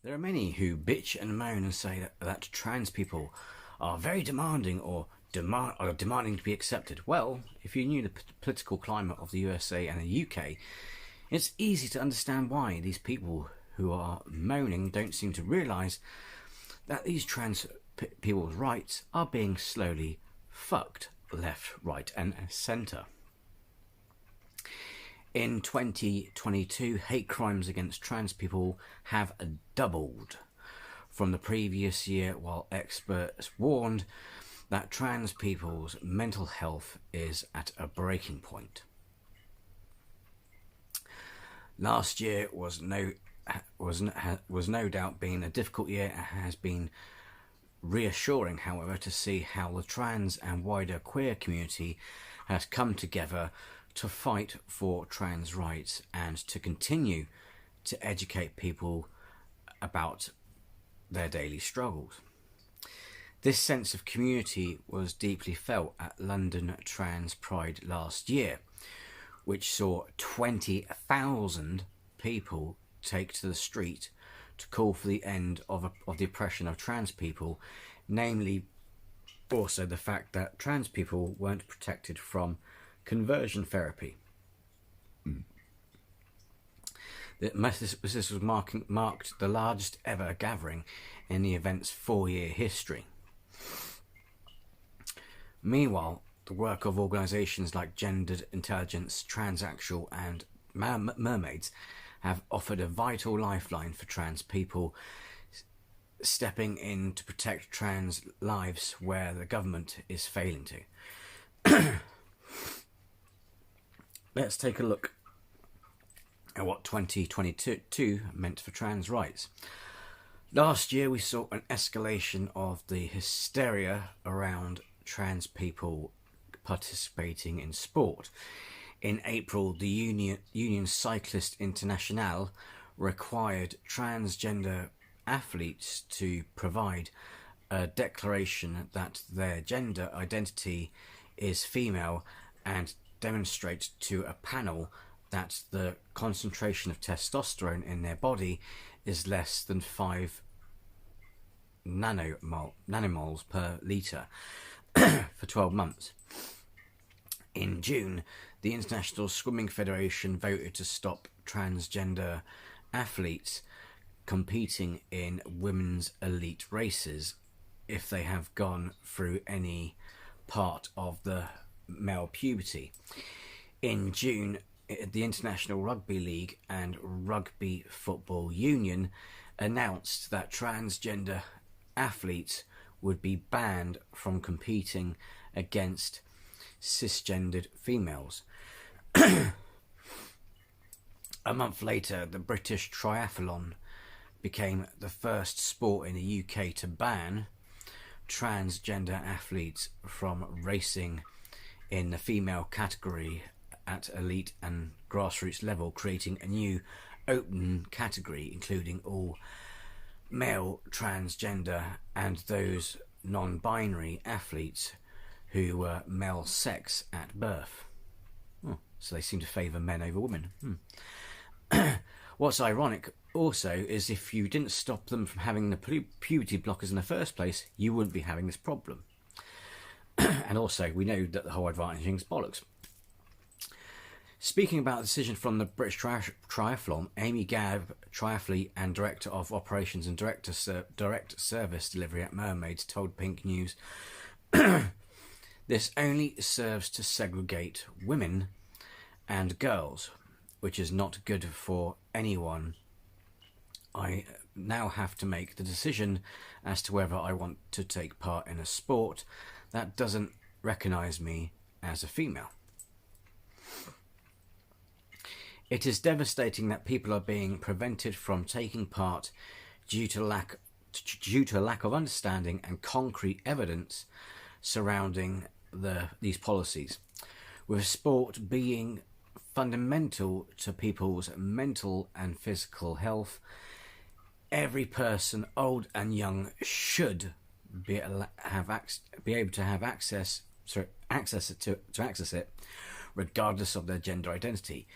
There are many who bitch and moan and say that trans people are very demanding or are demanding to be accepted. Well, if you knew the political climate of the USA and the UK, it's easy to understand why these people who are moaning don't seem to realise that these trans people's rights are being slowly fucked left, right and centre. In 2022, hate crimes against trans people have doubled from the previous year, while experts warned that trans people's mental health is at a breaking point. Last year was no doubt been a difficult year. It has been reassuring, however, to see how the trans and wider queer community has come together to fight for trans rights and to continue to educate people about their daily struggles. This sense of community was deeply felt at London Trans Pride last year, which saw 20,000 people take to the street to call for the end of the oppression of trans people, namely also the fact that trans people weren't protected from conversion therapy. This was marked the largest ever gathering in the event's 4-year history. Meanwhile, the work of organisations like Gendered Intelligence, Transaxual and Mermaids have offered a vital lifeline for trans people, stepping in to protect trans lives where the government is failing to. Let's take a look at what 2022 meant for trans rights. Last year we saw an escalation of the hysteria around trans people participating in sport. In April, the Union Cycliste Internationale required transgender athletes to provide a declaration that their gender identity is female and demonstrate to a panel that the concentration of testosterone in their body is less than 5 nanomoles per litre for 12 months. In June, the International Swimming Federation voted to stop transgender athletes competing in women's elite races if they have gone through any part of the male puberty. In June, the International Rugby League and Rugby Football Union announced that transgender athletes would be banned from competing against cisgendered females. A month later, the British Triathlon became the first sport in the UK to ban transgender athletes from racing in the female category at elite and grassroots level, creating a new open category including all male transgender and those non-binary athletes who were male sex at birth. So they seem to favour men over women. What's ironic also is if you didn't stop them from having the puberty blockers in the first place, you wouldn't be having this problem. And also, we know that the whole advantaging is bollocks. Speaking about the decision from the British Triathlon, Amy Gabb, triathlete and Director of Operations and Direct Service Delivery at Mermaids, told Pink News, "This only serves to segregate women and girls, which is not good for anyone. I now have to make the decision as to whether I want to take part in a sport that doesn't recognise me as a female. It is devastating that people are being prevented from taking part due to a lack of understanding and concrete evidence surrounding these policies. With sport being fundamental to people's mental and physical health, every person, old and young, should be able to have access it, regardless of their gender identity."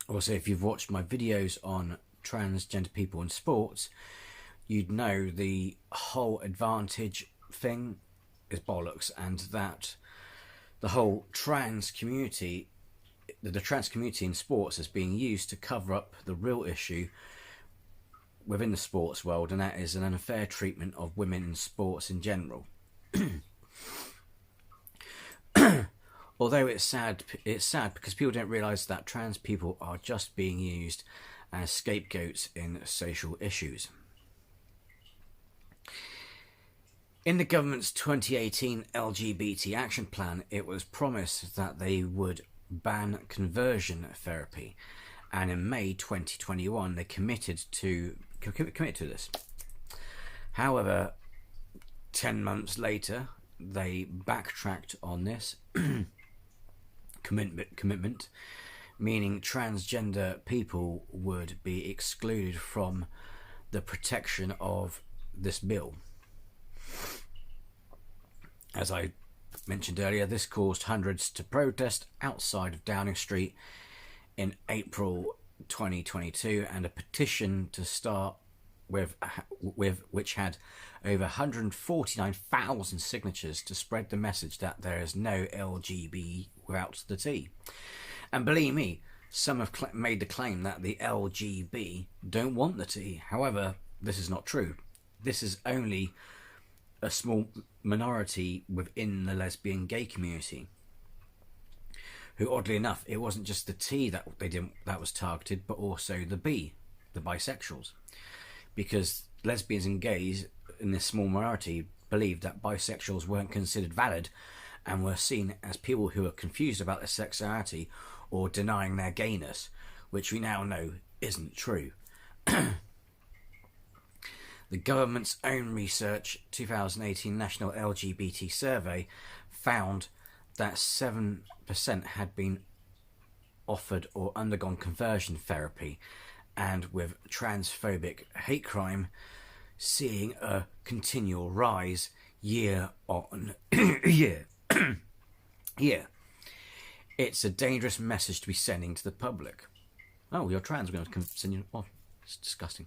Also, if you've watched my videos on transgender people in sports, you'd know the whole advantage thing is bollocks, and that the whole trans community, the trans community in sports, is being used to cover up the real issue within the sports world, and that is an unfair treatment of women in sports in general. Although it's sad because people don't realise that trans people are just being used as scapegoats in social issues. In the government's 2018 LGBT Action Plan, it was promised that they would ban conversion therapy, and in May 2021 they committed to this. However, 10 months later, they backtracked on this commitment, meaning transgender people would be excluded from the protection of this bill. As I mentioned earlier, this caused hundreds to protest outside of Downing Street in April 2022, and a petition to start with which had over 149,000 signatures to spread the message that there is no LGB without the T. And believe me, some have made the claim that the LGB don't want the T. However, this is not true. This is only a small minority within the lesbian gay community, who, oddly enough, it wasn't just the T that was targeted, but also the B, the bisexuals, because lesbians and gays in this small minority believed that bisexuals weren't considered valid and were seen as people who were confused about their sexuality or denying their gayness, which we now know isn't true. The government's own research 2018 National LGBT Survey found that 7% had been offered or undergone conversion therapy, and with transphobic hate crime seeing a continual rise year on year. It's a dangerous message to be sending to the public. Oh, you're trans, we're going to send you... Oh, it's disgusting.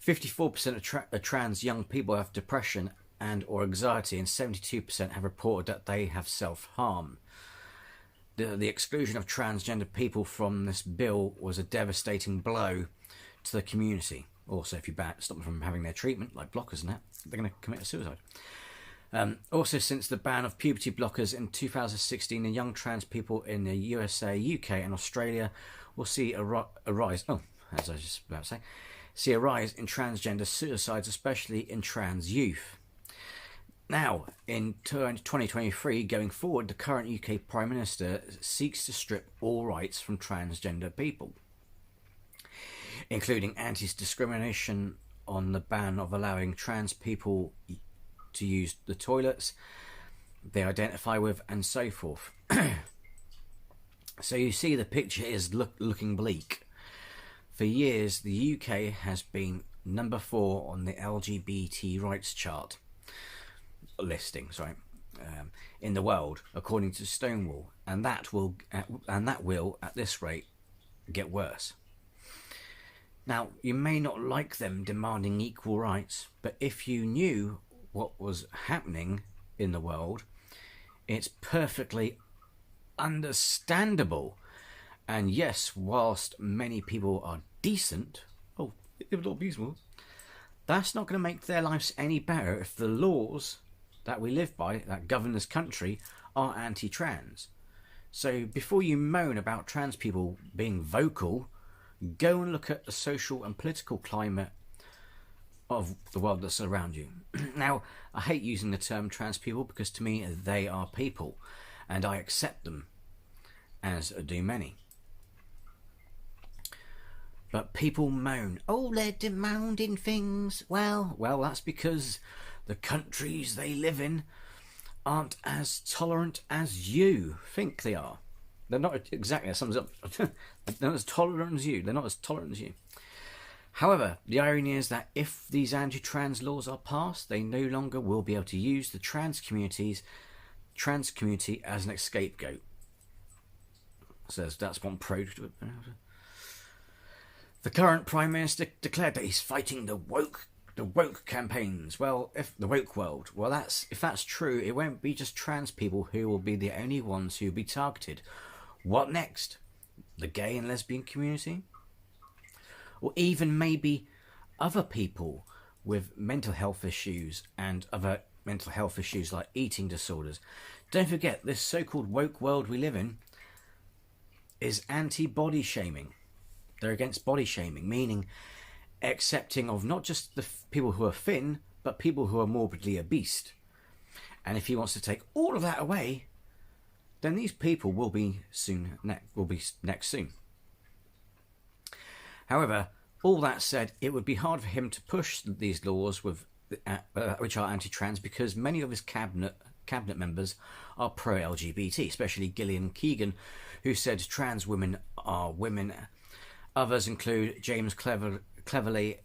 54% of trans young people have depression and or anxiety, and 72% have reported that they have self-harm. The exclusion of transgender people from this bill was a devastating blow to the community. Also, if you stop them from having their treatment, like blockers and that, they're going to commit suicide. Also, since the ban of puberty blockers in 2016, the young trans people in the USA, UK and Australia will see a rise... Oh, as I was just about to say... see a rise in transgender suicides, especially in trans youth. Now, in 2023, going forward, the current UK Prime Minister seeks to strip all rights from transgender people, including anti-discrimination on the ban of allowing trans people to use the toilets they identify with, and so forth. So you see, the picture is looking bleak. For years, the UK has been number 4 on the LGBT rights chart listing, in the world, according to Stonewall, and that will at this rate get worse. Now, you may not like them demanding equal rights, but if you knew what was happening in the world, it's perfectly understandable. And yes, whilst many people are decent, that's not going to make their lives any better if the laws that we live by, that govern this country, are anti-trans. So before you moan about trans people being vocal, go and look at the social and political climate of the world that's around you. Now, I hate using the term trans people because to me they are people, and I accept them, as do many. But people moan, oh, they're demanding things. Well, that's because the countries they live in aren't as tolerant as you think they are. They're not exactly, that sums up. They're not as tolerant as you. They're not as tolerant as you. However, the irony is that if these anti-trans laws are passed, they no longer will be able to use the trans community as an scapegoat. So that's one pro. The current Prime Minister declared that he's fighting the woke campaigns. Well, if the woke world, well, if that's true, it won't be just trans people who will be the only ones who will be targeted. What next? The gay and lesbian community? Or even maybe other people with mental health issues and other mental health issues like eating disorders. Don't forget, this so-called woke world we live in is anti-body shaming. They're against body shaming, meaning accepting of not just the people who are thin, but people who are morbidly obese. And if he wants to take all of that away, then these people will be next soon. However, all that said, it would be hard for him to push these laws which are anti-trans, because many of his cabinet members are pro-LGBT, especially Gillian Keegan, who said trans women are women. Others include James Cleverly,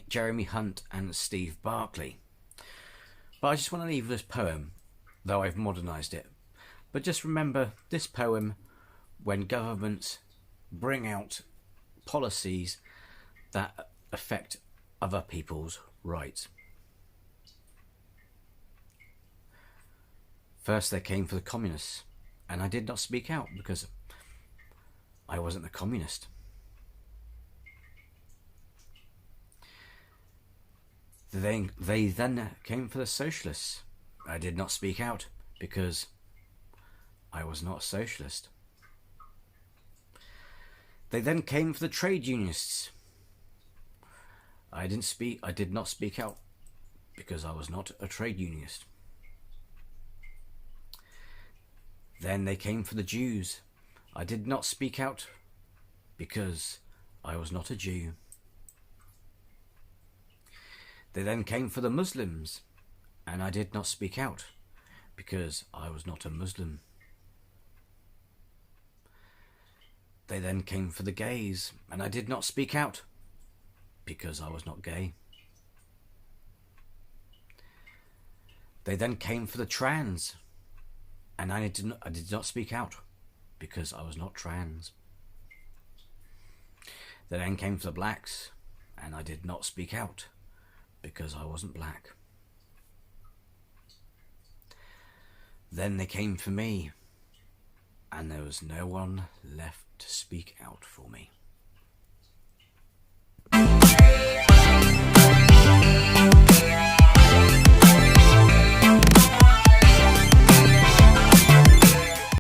Jeremy Hunt and Steve Barclay. But I just want to leave this poem, though I've modernised it. But just remember this poem when governments bring out policies that affect other people's rights. First they came for the communists, and I did not speak out because I wasn't a communist. They then came for the socialists. I did not speak out because I was not a socialist. They then came for the trade unionists. I did not speak out because I was not a trade unionist. Then they came for the Jews. I did not speak out because I was not a Jew. They then came for the Muslims, and I did not speak out because I was not a Muslim. They then came for the gays, and I did not speak out because I was not gay. They then came for the trans, and I did not speak out because I was not trans. They then came for the blacks, and I did not speak out because I wasn't black. Then they came for me, and there was no one left to speak out for me.